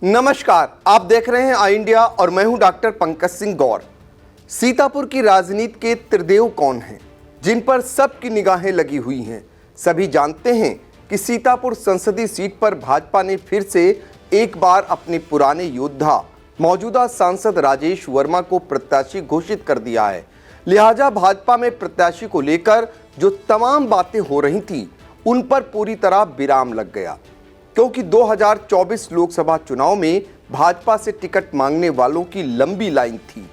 नमस्कार, आप देख रहे हैं आई इंडिया और मैं हूं डॉक्टर पंकज सिंह गौर। सीतापुर की राजनीति के त्रिदेव कौन हैं, जिन पर सबकी निगाहें लगी हुई हैं। सभी जानते हैं कि सीतापुर संसदीय सीट पर भाजपा ने फिर से एक बार अपने पुराने योद्धा मौजूदा सांसद राजेश वर्मा को प्रत्याशी घोषित कर दिया है। लिहाजा भाजपा में प्रत्याशी को लेकर जो तमाम बातें हो रही थी, उन पर पूरी तरह विराम लग गया, क्योंकि 2024 लोकसभा चुनाव में भाजपा से टिकट मांगने वालों की लंबी लाइन थी,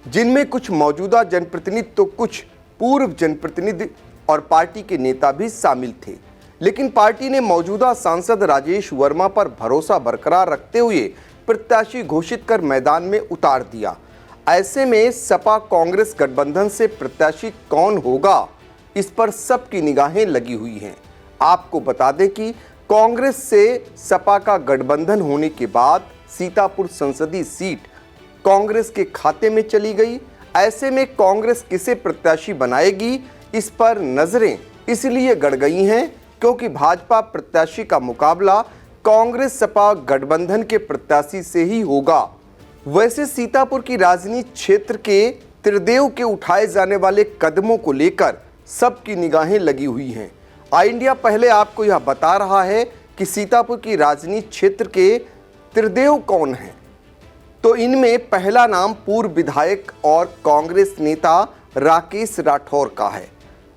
जिनमें कुछ मौजूदा जनप्रतिनिधि तो कुछ पूर्व जनप्रतिनिधि और पार्टी के नेता भी शामिल थे। लेकिन पार्टी ने मौजूदा सांसद राजेश वर्मा पर भरोसा बरकरार रखते हुए प्रत्याशी घोषित कर मैदान में उतार दिया। ऐसे में सपा कांग्रेस गठबंधन से प्रत्याशी कौन होगा, इस पर सबकी निगाहें लगी हुई हैं। आपको बता दें कि कांग्रेस से सपा का गठबंधन होने के बाद सीतापुर संसदीय सीट कांग्रेस के खाते में चली गई। ऐसे में कांग्रेस किसे प्रत्याशी बनाएगी, इस पर नजरें इसलिए गड़ गई हैं क्योंकि भाजपा प्रत्याशी का मुकाबला कांग्रेस सपा गठबंधन के प्रत्याशी से ही होगा। वैसे सीतापुर की राजनीति क्षेत्र के त्रिदेव के उठाए जाने वाले कदमों को लेकर सबकी निगाहें लगी हुई हैं। आई इंडिया पहले आपको यह बता रहा है कि सीतापुर की राजनीति क्षेत्र के त्रिदेव कौन हैं। तो इनमें पहला नाम पूर्व विधायक और कांग्रेस नेता राकेश राठौर का है,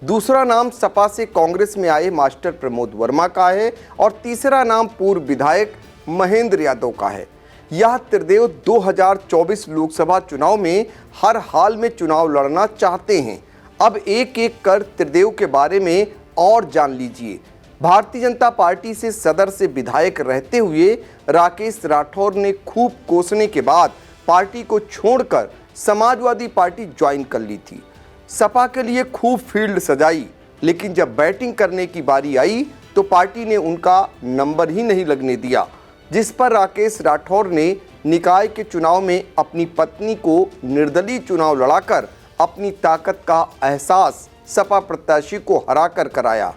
दूसरा नाम सपा से कांग्रेस में आए मास्टर प्रमोद वर्मा का है और तीसरा नाम पूर्व विधायक महेंद्र यादव का है। यह त्रिदेव 2024 लोकसभा चुनाव में हर हाल में चुनाव लड़ना चाहते हैं। अब एक एक कर त्रिदेव के बारे में और जान लीजिए। भारतीय जनता पार्टी से सदर से विधायक रहते हुए राकेश राठौर ने खूब कोसने के बाद पार्टी को छोड़कर समाजवादी पार्टी ज्वाइन कर ली थी। सपा के लिए खूब फील्ड सजाई, लेकिन जब बैटिंग करने की बारी आई तो पार्टी ने उनका नंबर ही नहीं लगने दिया, जिस पर राकेश राठौर ने निकाय के चुनाव में अपनी पत्नी को निर्दलीय चुनाव लड़ाकर अपनी ताकत का एहसास सपा प्रत्याशी को हराकर कराया।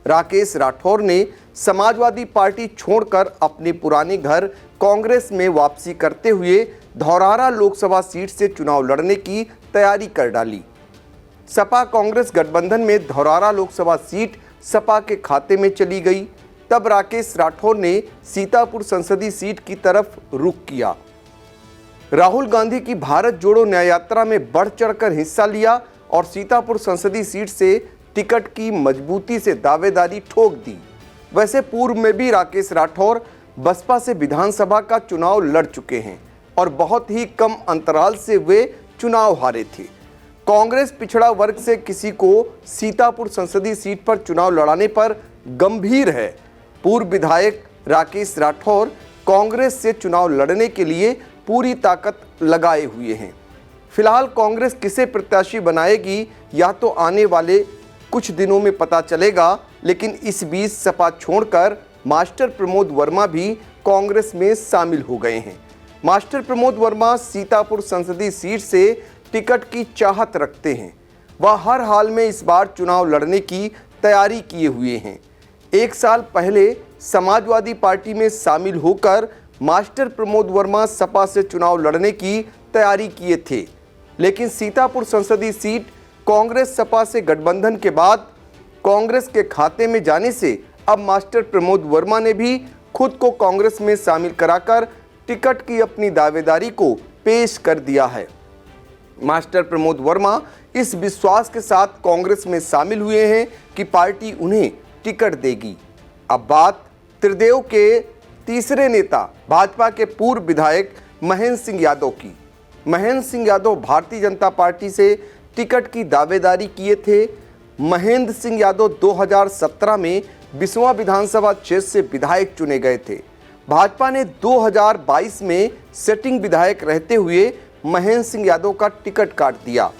राकेश राठौर ने समाजवादी पार्टी छोड़कर अपने पुराने घर कांग्रेस में वापसी करते हुए धौरहरा लोकसभा सीट से चुनाव लड़ने की तैयारी कर डाली। सपा कांग्रेस गठबंधन में धौरहरा लोकसभा सीट सपा के खाते में चली गई। तब राकेश राठौर ने सीतापुर संसदीय सीट की तरफ रुख किया। राहुल गांधी की भारत जोड़ो न्याय यात्रा में बढ़ चढ़कर हिस्सा लिया और सीतापुर संसदीय सीट से टिकट की मजबूती से दावेदारी ठोक दी। वैसे पूर्व में भी राकेश राठौर बसपा से विधानसभा का चुनाव लड़ चुके हैं और बहुत ही कम अंतराल से वे चुनाव हारे थे। कांग्रेस पिछड़ा वर्ग से किसी को सीतापुर संसदीय सीट पर चुनाव लड़ाने पर गंभीर है। पूर्व विधायक राकेश राठौर कांग्रेस से चुनाव लड़ने के लिए पूरी ताकत लगाए हुए हैं। फिलहाल कांग्रेस किसे प्रत्याशी बनाएगी, या तो आने वाले कुछ दिनों में पता चलेगा, लेकिन इस बीच सपा छोड़कर मास्टर प्रमोद वर्मा भी कांग्रेस में शामिल हो गए हैं। मास्टर प्रमोद वर्मा सीतापुर संसदीय सीट से टिकट की चाहत रखते हैं। वह हर हाल में इस बार चुनाव लड़ने की तैयारी किए हुए हैं। एक साल पहले समाजवादी पार्टी में शामिल होकर मास्टर प्रमोद वर्मा सपा से चुनाव लड़ने की तैयारी किए थे, लेकिन सीतापुर संसदीय सीट कांग्रेस सपा से गठबंधन के बाद कांग्रेस के खाते में जाने से अब मास्टर प्रमोद वर्मा ने भी खुद को कांग्रेस में शामिल कराकर टिकट की अपनी दावेदारी को पेश कर दिया है। मास्टर प्रमोद वर्मा इस विश्वास के साथ कांग्रेस में शामिल हुए हैं कि पार्टी उन्हें टिकट देगी। अब बात त्रिदेव के तीसरे नेता भाजपा के पूर्व विधायक महेंद्र सिंह यादव की। महेंद्र सिंह यादव भारतीय जनता पार्टी से टिकट की दावेदारी किए थे। महेंद्र सिंह यादव 2017 में 20वां विधानसभा क्षेत्र से विधायक चुने गए थे। भाजपा ने 2022 में सिटिंग विधायक रहते हुए महेंद्र सिंह यादव का टिकट काट दिया।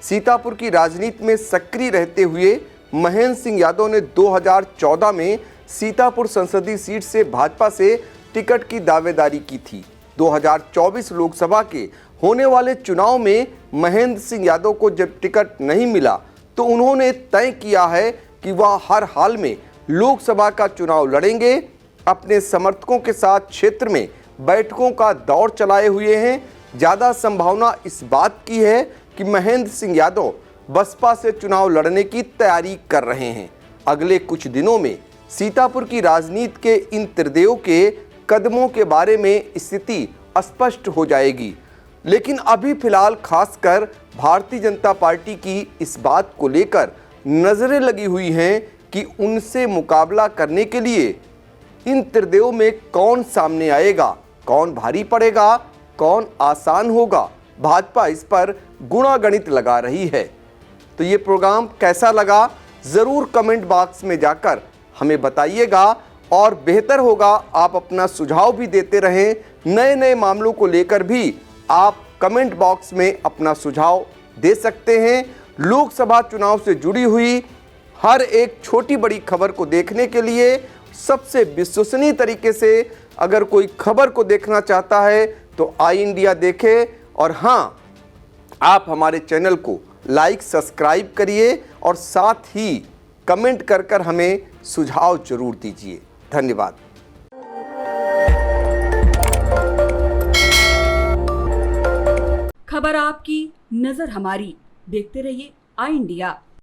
सीतापुर की राजनीति में सक्रिय रहते हुए महेंद्र सिंह यादव ने 2014 में सीतापुर संसदीय सीट से भाजपा से टिकट की दावेदारी की थी। 2024 लोकसभा के होने वाले चुनाव में महेंद्र सिंह यादव को जब टिकट नहीं मिला तो उन्होंने तय किया है कि वह हर हाल में लोकसभा का चुनाव लड़ेंगे। अपने समर्थकों के साथ क्षेत्र में बैठकों का दौर चलाए हुए हैं। ज़्यादा संभावना इस बात की है कि महेंद्र सिंह यादव बसपा से चुनाव लड़ने की तैयारी कर रहे हैं। अगले कुछ दिनों में सीतापुर की राजनीति के इन त्रिदेव के कदमों के बारे में स्थिति स्पष्ट हो जाएगी। लेकिन अभी फिलहाल खासकर भारतीय जनता पार्टी की इस बात को लेकर नजरें लगी हुई हैं कि उनसे मुकाबला करने के लिए इन त्रिदेव में कौन सामने आएगा, कौन भारी पड़ेगा, कौन आसान होगा। भाजपा इस पर गुणागणित लगा रही है। तो ये प्रोग्राम कैसा लगा ज़रूर कमेंट बॉक्स में जाकर हमें बताइएगा और बेहतर होगा आप अपना सुझाव भी देते रहें। नए नए मामलों को लेकर भी आप कमेंट बॉक्स में अपना सुझाव दे सकते हैं। लोकसभा चुनाव से जुड़ी हुई हर एक छोटी बड़ी खबर को देखने के लिए सबसे विश्वसनीय तरीके से अगर कोई खबर को देखना चाहता है तो आई इंडिया देखे। और हाँ, आप हमारे चैनल को लाइक सब्सक्राइब करिए और साथ ही कमेंट कर कर हमें सुझाव जरूर दीजिए। धन्यवाद। खबर आपकी, नजर हमारी। देखते रहिए आई इंडिया।